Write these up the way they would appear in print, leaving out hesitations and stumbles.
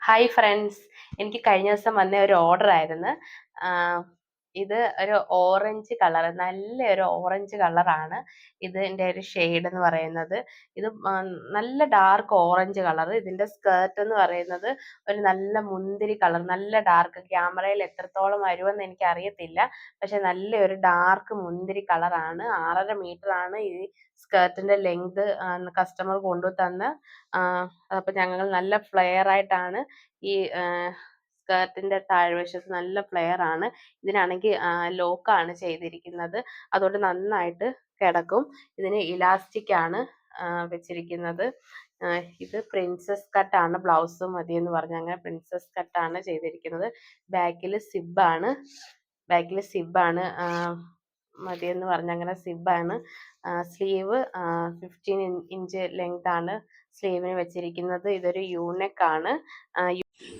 Hi friends, എനിക്ക് കഴിഞ്ഞ ദിവസം വന്ന ഒരു ഓർഡർ ആയിരുന്നു. ഇത് ഒരു ഓറഞ്ച് കളർ, നല്ലൊരു ഓറഞ്ച് കളറാണ് ഇതിൻ്റെ ഒരു ഷെയ്ഡ് എന്ന് പറയുന്നത്. ഇത് നല്ല ഡാർക്ക് ഓറഞ്ച് കളർ. ഇതിൻ്റെ സ്കേർട്ട് എന്ന് പറയുന്നത് ഒരു നല്ല മുന്തിരി കളർ, നല്ല ഡാർക്ക്. ക്യാമറയിൽ എത്രത്തോളം വരുമെന്ന് എനിക്ക് അറിയത്തില്ല, പക്ഷെ നല്ലൊരു ഡാർക്ക് മുന്തിരി കളറാണ്. 6.5 മീറ്റർ ആണ് ഈ സ്കേർട്ടിന്റെ ലെങ്ത് കസ്റ്റമർ കൊണ്ടു തന്ന. അപ്പോൾ ഞങ്ങൾ നല്ല ഫ്ലെയർ ആയിട്ടാണ് ഈ സ്കേർട്ടിന്റെ താഴ്വശത്ത് നല്ല ഫ്ലെയർ ആണ്. ഇതിനാണെങ്കിൽ ലോക്കാണ് ചെയ്തിരിക്കുന്നത്, അതുകൊണ്ട് നന്നായിട്ട് കിടക്കും. ഇതിന് ഇലാസ്റ്റിക് ആണ് വെച്ചിരിക്കുന്നത്. ഇത് പ്രിൻസസ് കട്ടാണ്, ബ്ലൗസ് മതി എന്ന് പറഞ്ഞ് അങ്ങനെ പ്രിൻസസ് കട്ടാണ് ചെയ്തിരിക്കുന്നത്. ബാക്കിൽ സിബാണ്, മതിയെന്ന് പറഞ്ഞ് അങ്ങനെ സിബാണ്. സ്ലീവ് 15 ഇഞ്ച് ലെങ്ത് ആണ് സ്ലീവിന് വെച്ചിരിക്കുന്നത്. ഇതൊരു യൂനെക്ക് ആണ്.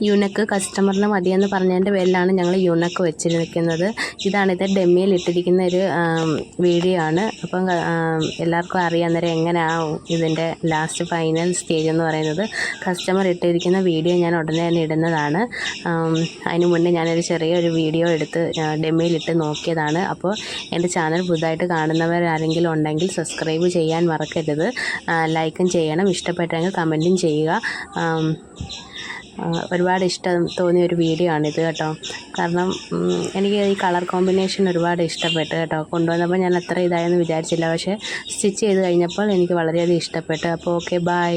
യൂനെക്ക് കസ്റ്റമറിന് മതിയെന്ന് പറഞ്ഞതിൻ്റെ പേരിലാണ് ഞങ്ങൾ യൂനെക്ക് വെച്ചിരിക്കുന്നത്. ഇത് ഡെമ്മിയിൽ ഇട്ടിരിക്കുന്ന ഒരു വീഡിയോ ആണ്. അപ്പം എല്ലാവർക്കും അറിയാം അന്നേരം എങ്ങനെയാണ് ഇതിൻ്റെ ലാസ്റ്റ് ഫൈനൽ സ്റ്റേജ് എന്ന് പറയുന്നത്. കസ്റ്റമർ ഇട്ടിരിക്കുന്ന വീഡിയോ ഞാൻ ഉടനെ തന്നെ ഇടുന്നതാണ്. അതിന് മുന്നേ ഞാനൊരു ചെറിയൊരു വീഡിയോ എടുത്ത് ഡെമ്മിയിലിട്ട് നോക്കിയതാണ്. അപ്പോൾ എൻ്റെ ചാനൽ പുതുതായിട്ട് കാണുന്നവരാരെങ്കിലും ഉണ്ടെങ്കിൽ സബ്സ്ക്രൈബ് ചെയ്യാൻ മറക്കരുത്. ലൈക്കും ചെയ്യണം, ഇഷ്ടപ്പെട്ടെങ്കിൽ കമൻറ്റും ചെയ്യുക. ഒരുപാട് ഇഷ്ടം തോന്നിയ ഒരു വീഡിയോ ആണിത് കേട്ടോ. കാരണം എനിക്ക് ഈ കളർ കോമ്പിനേഷൻ ഒരുപാട് ഇഷ്ടപ്പെട്ടു കേട്ടോ. കൊണ്ടുവന്നപ്പോൾ ഞാൻ അത്ര ഇതായെന്ന് വിചാരിച്ചില്ല, പക്ഷേ സ്റ്റിച്ച് ചെയ്ത് കഴിഞ്ഞപ്പോൾ എനിക്ക് വളരെയധികം ഇഷ്ടപ്പെട്ടു. അപ്പോൾ ഓക്കെ, ബൈ.